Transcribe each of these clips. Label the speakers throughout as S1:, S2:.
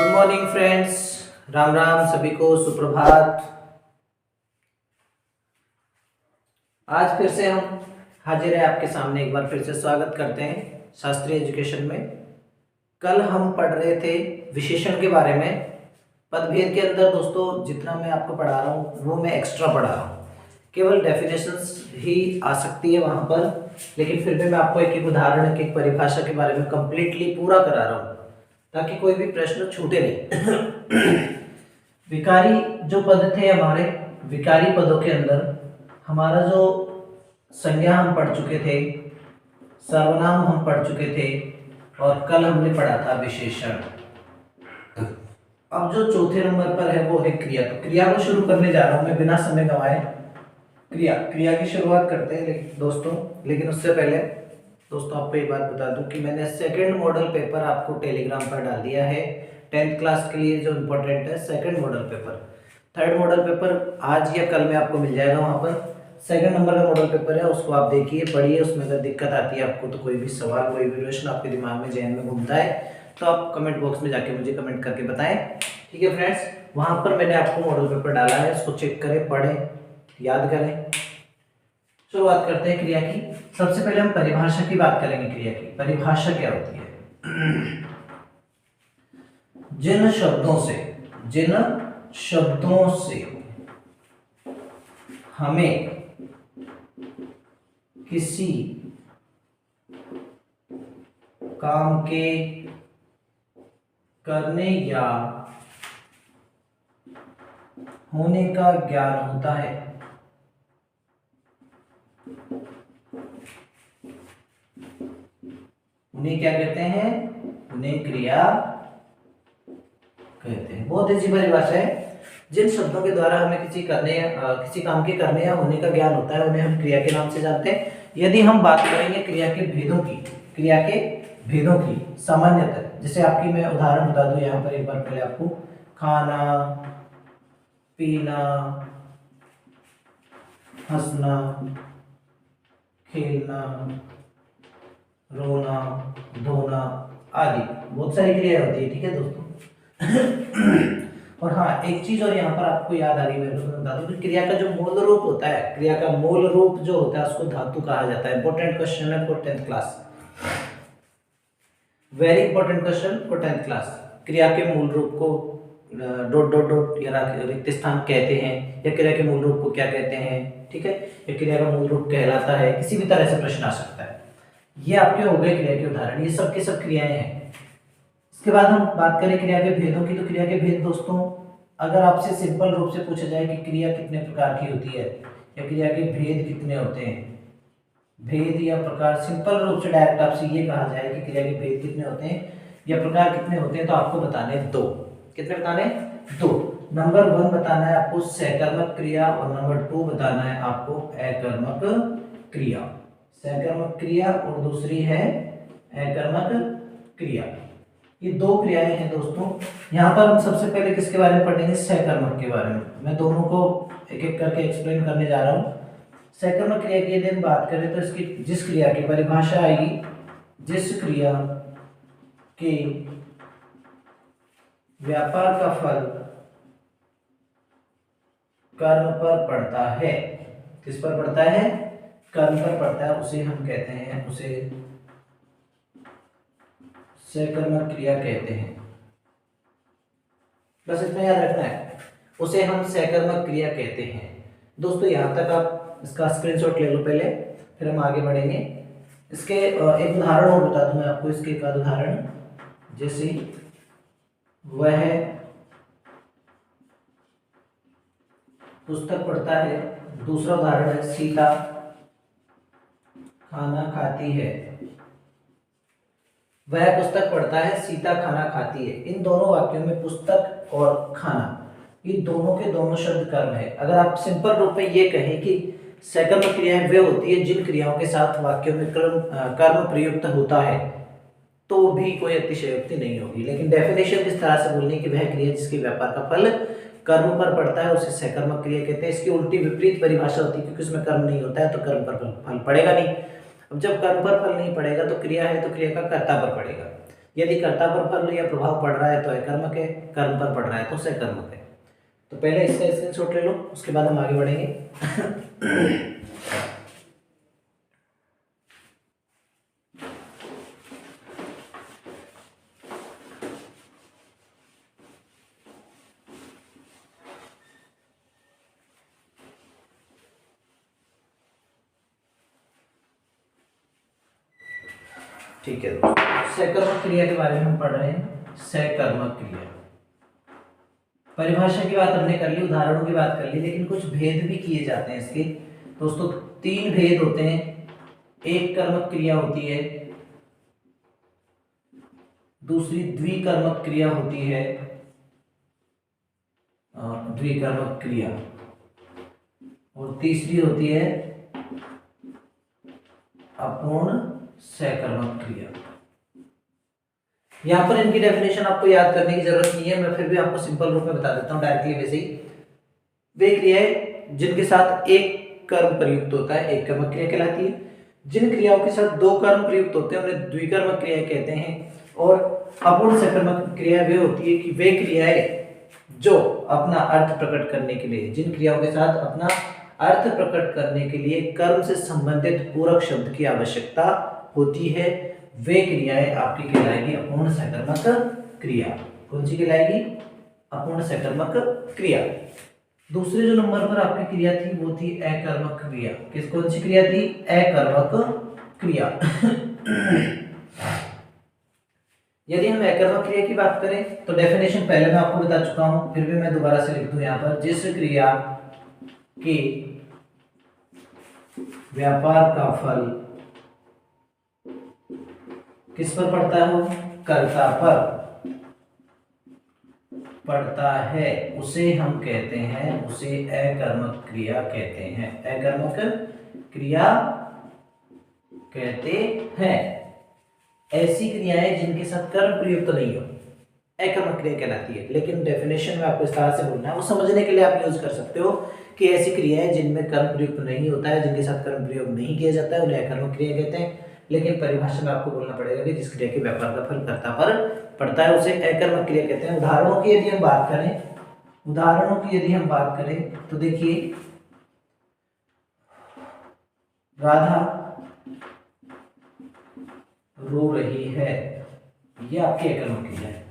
S1: Good morning friends. Ram Ram सभी को, सुप्रभात। आज फिर से हम हाजिर है आपके सामने। एक बार फिर से स्वागत करते हैं शास्त्रीय एजुकेशन में। कल हम पढ़ रहे थे विशेषण के बारे में। पदभेद के अंदर दोस्तों जितना मैं आपको पढ़ा रहा हूँ वो मैं एक्स्ट्रा पढ़ा रहा हूँ। केवल डेफिनेशंस ही आ सकती है वहाँ पर, लेकिन फिर भी मैं आपको एक एक उदाहरण, एक परिभाषा के बारे में कंप्लीटली पूरा करा रहा हूँ ताकि कोई भी प्रश्न छूटे नहीं। विकारी जो पद थे हमारे, विकारी पदों के अंदर हमारा जो संज्ञा हम पढ़ चुके थे, सर्वनाम हम पढ़ चुके थे, और कल हमने पढ़ा था विशेषण। अब जो चौथे नंबर पर है वो है क्रिया। तो क्रिया को शुरू करने जा रहा हूं मैं बिना समय गंवाए। क्रिया की शुरुआत करते हैं दोस्तों। लेकिन उससे पहले दोस्तों आपको एक बात बता दूं कि मैंने सेकंड मॉडल पेपर आपको टेलीग्राम पर डाल दिया है 10th क्लास के लिए। जो इम्पोर्टेंट है second model paper, third model paper आज या कल में आपको मिल जाएगा। वहाँ पर सेकंड नंबर का मॉडल पेपर है, उसको आप देखिए, पढ़िए। उसमें अगर दिक्कत आती है आपको, तो कोई भी सवाल, कोई भी प्रश्न आपके दिमाग में, जहन में घूमता है, तो आप कमेंट बॉक्स में जाके मुझे कमेंट करके बताएं। ठीक है फ्रेंड्स, वहाँ पर मैंने आपको मॉडल पेपर डाला है, उसको चेक करें, पढ़ें, याद करें। शुरुआत करते हैं क्रिया की। सबसे पहले हम परिभाषा की बात करेंगे। क्रिया की परिभाषा क्या होती है? जिन शब्दों से हमें किसी काम के करने या होने का ज्ञान होता है, उन्हें क्या कहते हैं? उन्हें क्रिया कहते हैं। बहुत अच्छी परिभाषा है। जिन शब्दों के द्वारा हमें किसी काम के करने या होने का ज्ञान होता है, उन्हें हम क्रिया के नाम से जानते हैं। यदि हम बात करेंगे क्रिया के भेदों की सामान्यतः, जैसे आपकी मैं उदाहरण बता दूं यहाँ पर एक बार पहले आपको। खाना, पीना, हंसना, खेलना, रोना, धोना आदि बहुत सारी क्रियाएं होती है। ठीक है दोस्तों। और हाँ, एक चीज और यहाँ पर आपको याद आ रही है, मैं बता दूं कि क्रिया का जो मूल रूप होता है, क्रिया का मूल रूप जो होता है उसको धातु कहा जाता है। इंपॉर्टेंट क्वेश्चन है for 10th class, very important question for 10th class. क्रिया के मूल रूप को डॉट डॉट डॉट या रिक्त स्थान कहते हैं, या क्रिया के मूल रूप को क्या कहते हैं? ठीक है, ये क्रिया का मूल रूप कहलाता है। किसी भी तरह से प्रश्न आ सकता है। ये आपके हो गए क्रिया के उदाहरण, ये सब के सब क्रियाएं हैं। इसके बाद हम बात करें क्रिया के भेदों की। तो क्रिया के भेद दोस्तों, अगर आपसे सिंपल रूप से पूछा जाए कि क्रिया कितने प्रकार की होती है, या क्रिया के भेद कितने होते हैं, भेद या प्रकार, सिंपल रूप से डायरेक्ट आपसे ये कहा जाए कि क्रिया के भेद कितने होते हैं या प्रकार कितने होते हैं, तो आपको बताने दो। कितने बताने? दो। नंबर 1 बताना है आपको सकर्मक क्रिया, और नंबर 2 बताना है आपको अकर्मक क्रिया। सकर्मक क्रिया और दूसरी है अकर्मक क्रिया। ये दो क्रियाएं हैं दोस्तों। यहाँ पर हम सबसे पहले किसके बारे में पढ़ेंगे? सकर्मक के बारे में। मैं दोनों को एक एक करके एक्सप्लेन करने जा रहा हूँ। सकर्मक क्रिया की यदि हम बात करें तो इसकी जिस क्रिया की परिभाषा आएगी, जिस क्रिया के व्यापार का फल कर्म पर पड़ता है, किस पर पड़ता है? कर्म पर पड़ता है, उसे हम कहते हैं, उसे सकर्मक क्रिया कहते हैं। बस इतना याद रखना है, उसे हम सकर्मक क्रिया कहते हैं। दोस्तों यहाँ तक आप इसका स्क्रीनशॉट ले लो पहले, फिर हम आगे बढ़ेंगे। इसके एक उदाहरण और बता दूं मैं आपको, इसके एक उदाहरण, जैसे वह पुस्तक पढ़ता है। दूसरा उदाहरण है सीता खाना खाती है। वह पुस्तक पढ़ता है, सीता खाना खाती है। इन दोनों वाक्यों में पुस्तक और खाना, ये दोनों के दोनों शब्द कर्म है। अगर आप सिंपल रूप में ये कहें कि सकर्मक क्रियाएं वे होती है जिन क्रियाओं के साथ वाक्यों में कर्म प्रयुक्त होता है, तो भी कोई अतिशयोक्ति नहीं होगी। लेकिन डेफिनेशन किस तरह से बोलनी कि वह क्रिया जिसके व्यापार का फल कर्म पर पड़ता है उसे सकर्मक क्रिया कहते हैं। इसकी उल्टी विपरीत परिभाषा होती है, क्योंकि उसमें कर्म नहीं होता है तो कर्म पर फल पड़ेगा नहीं। अब जब कर्म पर फल नहीं पड़ेगा तो क्रिया है, तो क्रिया का कर्ता पर पड़ेगा। यदि कर्ता पर फल या प्रभाव पड़ रहा है तो अकर्मक है, कर्म पर पड़ रहा है तो सकर्मक है। तो पहले इसका स्क्रीनशॉट ले लो, उसके बाद हम आगे बढ़ेंगे। ठीक है दोस्तों, सकर्मक क्रिया के बारे में हम पढ़ रहे हैं। सकर्मक क्रिया परिभाषा की बात हमने कर ली, उदाहरणों की बात कर ली, लेकिन कुछ भेद भी किए जाते हैं इसके। दोस्तों 3 भेद होते हैं। एक कर्मक क्रिया होती है, दूसरी द्विकर्मक क्रिया होती है, द्विकर्मक क्रिया, और तीसरी होती है अपूर्ण सकर्मक क्रिया। यहां पर इनकी डेफिनेशन आपको याद करने की जरूरत नहीं है, मैं फिर भी आपको सिंपल रूप में बता देता हूं डायरेक्टली वैसे ही। वे क्रियाएं जिनके साथ एक कर्म प्रयुक्त होता है एक कर्मक क्रिया कहलाती है। जिन क्रियाओं के साथ 2 कर्म प्रयुक्त होते हैं उन्हें द्विकर्मक क्रिया कहते हैं। और अपूर्ण सकर्मक क्रिया वे होती है कि वे क्रियाएं जो अपना अर्थ प्रकट करने के लिए, जिन क्रियाओं के साथ अपना अर्थ प्रकट करने के लिए कर्म से संबंधित पूरक शब्द की आवश्यकता होती है, वे क्रियाएं आपकी कहलाएगी अपूर्ण सकर्मक क्रिया। कौन सी कहलाएगी? अपूर्ण सकर्मक क्रिया। दूसरे जो नंबर पर आपकी क्रिया थी वो थी अकर्मक क्रिया। किस कौन सी क्रिया थी? अकर्मक क्रिया। यदि हम अकर्मक क्रिया की बात करें तो डेफिनेशन पहले मैं आपको बता चुका हूं, फिर भी मैं दोबारा से लिख दूं यहां पर। जिस क्रिया के व्यापार का फल किस पर पड़ता है? कर्ता पर पड़ता है, उसे हम कहते हैं, उसे अकर्मक क्रिया कहते हैं। अकर्मक क्रिया कहते हैं ऐसी क्रियाएं जिनके साथ कर्म प्रयुक्त नहीं हो, अकर्मक क्रिया कहलाती है। लेकिन डेफिनेशन में आपको इस तरह से बोलना है, वो समझने के लिए आप यूज कर सकते हो कि ऐसी क्रियाएं जिनमें कर्म प्रयुक्त नहीं होता है, जिनके साथ कर्म प्रयोग नहीं किया जाता है, उन्हें अकर्मक क्रिया कहते हैं। लेकिन परिभाषा में आपको बोलना पड़ेगा कि जिस क्रिया के व्यापार का फल कर्ता पर पड़ता है उसे अकर्मक क्रिया कहते हैं। उदाहरणों की यदि हम बात करें, तो देखिए राधा रो रही है, ये आपकी अकर्मक क्रिया है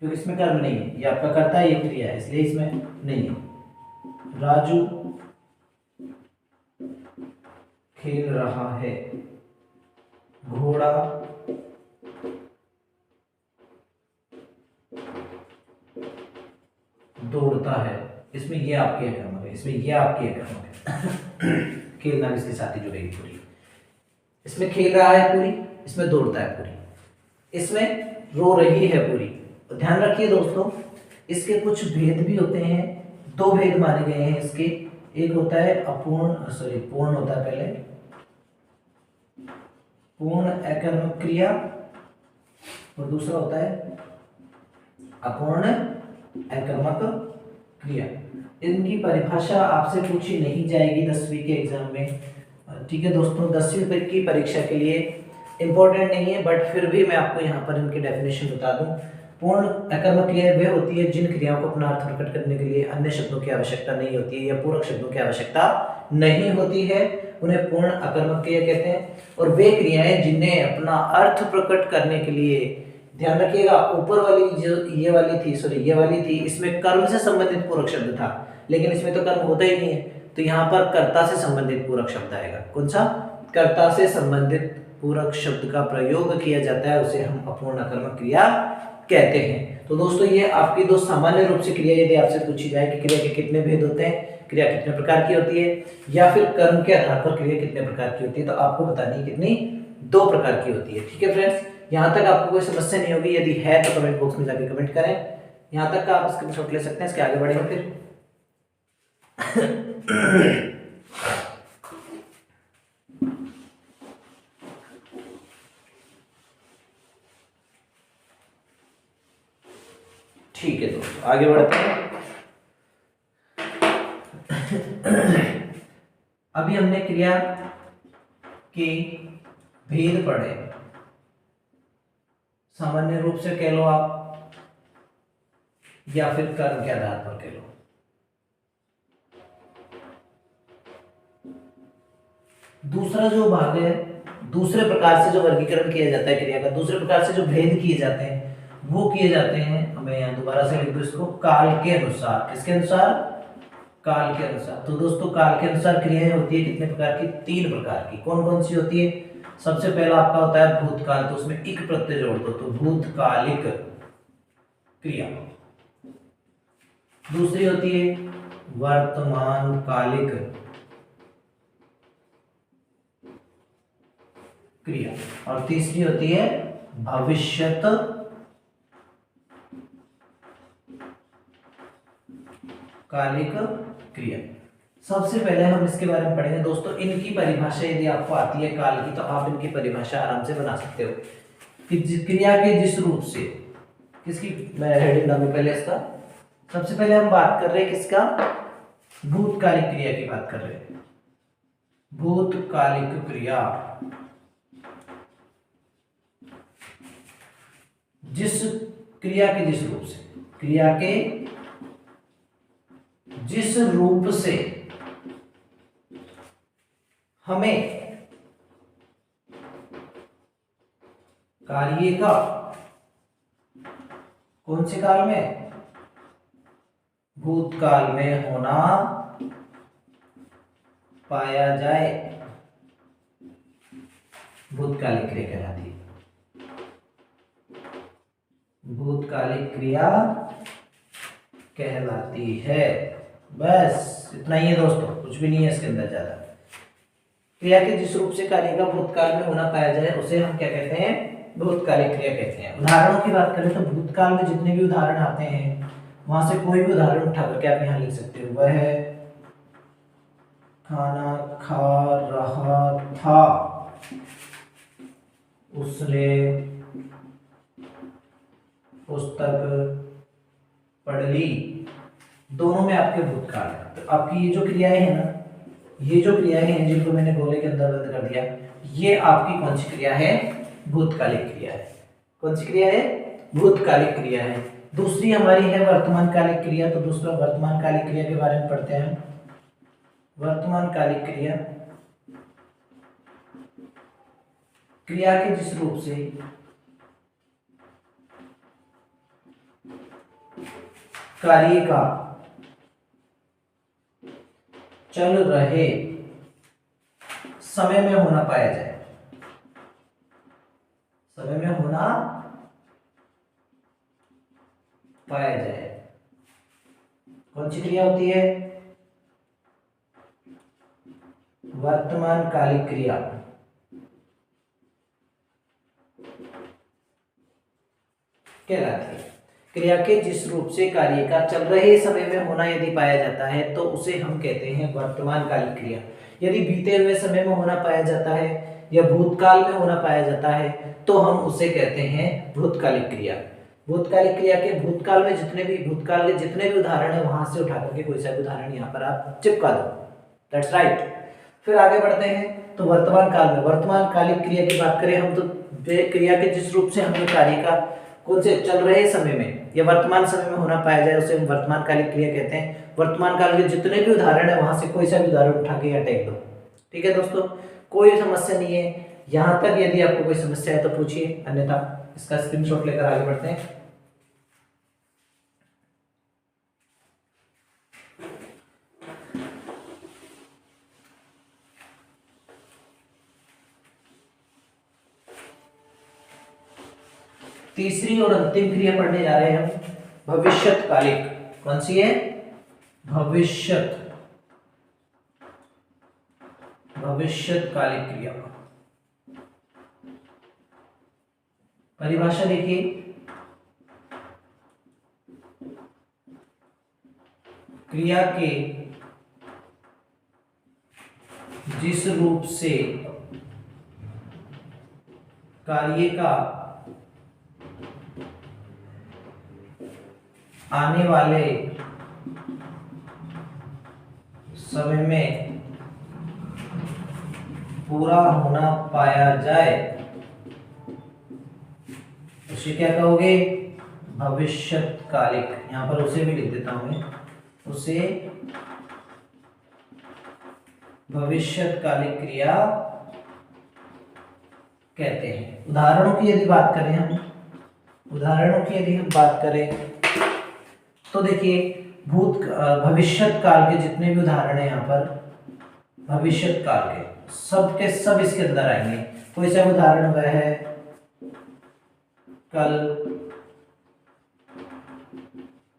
S1: क्योंकि इसमें कर्म नहीं है, ये आपका कर्ता है, ये क्रिया है, इसलिए इसमें नहीं है। राजू खेल रहा है, घोड़ा दौड़ता है, इसमें ये आपकी अकर्मक है, इसमें ये आपकी अकर्मक है। खेलना भी इसके साथ ही जुड़ेगी पूरी। इसमें खेल रहा है पूरी, इसमें दौड़ता है पूरी, इसमें रो रही है पूरी। तो ध्यान रखिए दोस्तों, इसके कुछ भेद भी होते हैं। 2 भेद माने गए हैं इसके। एक होता है पूर्ण होता है पहले, पूर्ण अकर्मक क्रिया, और दूसरा होता है अपूर्ण अकर्मक क्रिया। इनकी परिभाषा आपसे पूछी नहीं जाएगी 10वीं के एग्जाम में, ठीक है दोस्तों। 10वीं की परीक्षा के लिए इंपॉर्टेंट नहीं है, बट फिर भी मैं आपको यहाँ पर इनकी डेफिनेशन बता दूं। पूर्ण अकर्मक क्रिया वे होती है जिन क्रियाओं को अपना अर्थ प्रकट करने के लिए अन्य शब्दों की आवश्यकता नहीं होती है या पूरक शब्दों की आवश्यकता नहीं होती है, उन्हें पूर्ण अकर्मक क्रिया कहते हैं। और वे क्रियाएं जिन्हें अपना अर्थ प्रकट करने के लिए, ध्यान रखिएगा ऊपर वाली जो ये वाली थी, इसमें कर्म से संबंधित पूरक शब्द था, लेकिन इसमें तो कर्म होता ही नहीं है, तो यहाँ पर कर्ता से संबंधित पूरक शब्द आएगा। कौन सा? कर्ता से संबंधित पूरक शब्द का प्रयोग किया जाता है, उसे हम अपूर्ण अकर्मक क्रिया कहते हैं। तो दोस्तों ये आपकी 2 सामान्य रूप से क्रिया यदि आपसे पूछी जाए कि क्रिया के कितने भेद होते हैं, क्रिया कितने प्रकार की होती है, या फिर कर्म के आधार पर क्रिया कितने प्रकार की होती है, तो आपको बतानी कितनी 2 प्रकार की होती है। ठीक है फ्रेंड्स, यहाँ तक आपको कोई समस्या नहीं होगी। यदि है तो कमेंट बॉक्स में जाके कमेंट करें। यहाँ तक का आप स्क्रीनशॉट ले सकते हैं। इसके आगे बढ़ेंगे फिर। ठीक है दोस्तों, आगे बढ़ते हैं। अभी हमने क्रिया के भेद पढ़े। सामान्य रूप से कह लो आप, या फिर कर्म के आधार पर कह लो। दूसरा जो भाग है, दूसरे प्रकार से जो वर्गीकरण किया जाता है क्रिया का, दूसरे प्रकार से जो भेद किए जाते हैं वो किए जाते हैं, हमें यहाँ दोबारा से लिख दो इसको, काल के अनुसार। किसके अनुसार? काल के अनुसार। तो दोस्तों काल के अनुसार क्रियाएं होती है कितने प्रकार की? 3 प्रकार की। कौन कौन सी होती है? सबसे पहला आपका होता है भूतकाल, तो उसमें इक प्रत्यय जोड़ दो, तो भूतकालिक क्रिया। दूसरी होती है वर्तमान कालिक क्रिया, और तीसरी होती है भविष्यत कालिक क्रिया। सबसे पहले हम इसके बारे में पढ़ेंगे दोस्तों। इनकी परिभाषा यदि आपको आती है काल की, तो आप इनकी परिभाषा आराम से बना सकते हो कि क्रिया के जिस रूप से, किसकी मैं हेडिंग डालूं पहले इसका। सबसे पहले हम बात कर रहे हैं किसका? भूतकालिक क्रिया की बात कर रहे हैं। भूतकालिक क्रिया जिस क्रिया के जिस रूप से, क्रिया के जिस रूप से हमें कार्य का कौन से काल में? भूतकाल में होना पाया जाए, भूतकालिक क्रिया कहलाती है। भूतकालिक क्रिया कहलाती है। बस इतना ही है दोस्तों, कुछ भी नहीं है इसके अंदर ज्यादा। क्रिया के जिस रूप से कार्य का भूतकाल में होना पाया जाए उसे हम क्या कहते हैं? भूतकालिक क्रिया कहते हैं। उदाहरणों की बात करें तो भूतकाल में जितने भी उदाहरण आते हैं वहां से कोई भी उदाहरण उठा करके आप यहाँ लिख सकते हो। वह खाना खा रहा था, उसने पुस्तक पढ़ ली, दोनों में आपके भूतकाल है। तो आपकी ये जो क्रियाएं हैं ना, ये जो क्रियाएं हैं जिनको मैंने गोले के अंदर बंद कर दिया, ये आपकी कौन सी क्रिया है? भूतकालिक क्रिया है। कौन सी क्रिया है? भूतकालिक क्रिया है। दूसरी हमारी है वर्तमानकालिक क्रिया। तो दूसरा वर्तमानकालिक क्रिया के बारे में पढ़ते हैं। वर्तमानकालिक क्रिया, क्रिया के जिस रूप से कार्य का चल रहे समय में होना पाया जाए, समय में होना पाया जाए, कौन सी क्रिया होती है? वर्तमानकालिक क्रिया। कहलाती है। क्रिया के जिस रूप से कार्य का चल रहे समय में होना यदि पाया जाता है तो उसे हम कहते हैं वर्तमानकालिक क्रिया। यदि बीते हुए समय में होना पाया जाता है या भूतकाल में होना पाया जाता है तो हम उसे कहते हैं भूतकालिक क्रिया। भूतकालिक क्रिया के भूतकाल में भूतकाल के जितने भी उदाहरण है वहां से उठा करके कोई सा भी उदाहरण यहाँ पर आप चिपका दो। That's right. फिर आगे बढ़ते हैं। तो वर्तमान काल में वर्तमानकालिक क्रिया की बात करें हम तो क्रिया के जिस रूप से हमें कार्य का कौन से चल रहे समय में या वर्तमान समय में होना पाया जाए उसे हम वर्तमानकालिक क्रिया कहते हैं। वर्तमान काल के जितने भी उदाहरण है वहां से कोई सा भी उदाहरण उठा के या टेक दो। ठीक है दोस्तों, कोई समस्या नहीं है। यहां तक यदि आपको कोई समस्या है तो पूछिए, अन्यथा इसका स्क्रीनशॉट लेकर आगे बढ़ते हैं। तीसरी और अंतिम क्रिया पढ़ने जा रहे हैं हम, भविष्यत्कालिक। कौन सी है? भविष्यत्कालिक क्रिया। परिभाषा देखिए, क्रिया के जिस रूप से कार्य का आने वाले समय में पूरा होना पाया जाए उसे क्या कहोगे? भविष्यकालिक। यहाँ पर उसे भी लिख देता हूं मैं, उसे भविष्यकालिक क्रिया कहते हैं। उदाहरणों की यदि बात करें हम, उदाहरणों की यदि हम बात करें तो देखिए भविष्यत काल के जितने भी उदाहरण हैं यहाँ पर, भविष्यत काल के सब के सब इसके अंदर आएंगे। कोई सा उदाहरण वह है, कल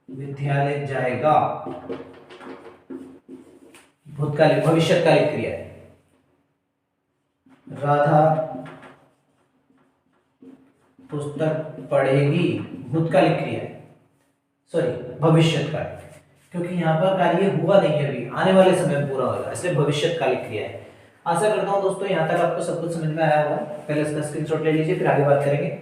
S1: विद्यालय जाएगा, भूतकालिक भविष्यकालिक क्रिया है। राधा पुस्तक पढ़ेगी, भूतकालिक क्रिया है, सॉरी भविष्यकालिक, क्योंकि यहाँ पर कार्य हुआ नहीं है, अभी आने वाले समय में पूरा होगा, इसलिए भविष्यकालिक क्रिया है। आशा करता हूँ दोस्तों यहाँ तक आपको सब कुछ समझ में आया होगा। पहले इसका स्क्रीनशॉट ले लीजिए, फिर आगे बात करेंगे।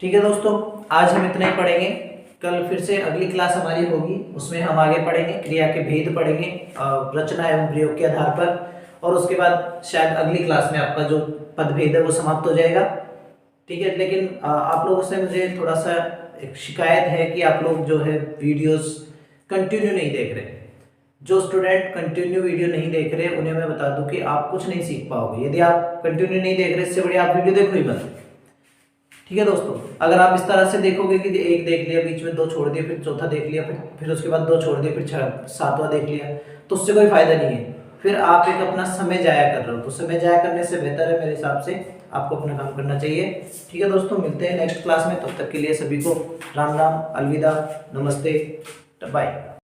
S1: ठीक है दोस्तों, आज हम इतना ही पढ़ेंगे। कल फिर से अगली क्लास हमारी होगी, उसमें हम आगे पढ़ेंगे, क्रिया के भेद पढ़ेंगे रचना एवं प्रयोग के आधार पर, और उसके बाद शायद अगली क्लास में आपका जो पदभेद है वो समाप्त हो जाएगा। ठीक है, लेकिन आप लोगों से मुझे थोड़ा सा एक शिकायत है कि आप लोग जो है वीडियोस कंटिन्यू नहीं देख रहे। जो स्टूडेंट कंटिन्यू वीडियो नहीं देख रहे उन्हें मैं बता दूं कि आप कुछ नहीं सीख पाओगे। यदि आप कंटिन्यू नहीं देख रहे, इससे बढ़िया आप वीडियो देखो ही मत। ठीक है दोस्तों, अगर आप इस तरह से देखोगे कि एक देख लिया, बीच में दो छोड़ दिया, फिर चौथा देख लिया, फिर उसके बाद दो छोड़ दिया, फिर सातवां देख लिया, तो उससे कोई फायदा नहीं है। फिर आप एक अपना समय जाया कर रहे हो, तो समय जाया करने से बेहतर है मेरे हिसाब से आपको अपना काम करना चाहिए। ठीक है दोस्तों, मिलते हैं नेक्स्ट क्लास में, तब तक के लिए सभी को राम राम, अलविदा, नमस्ते, बाय।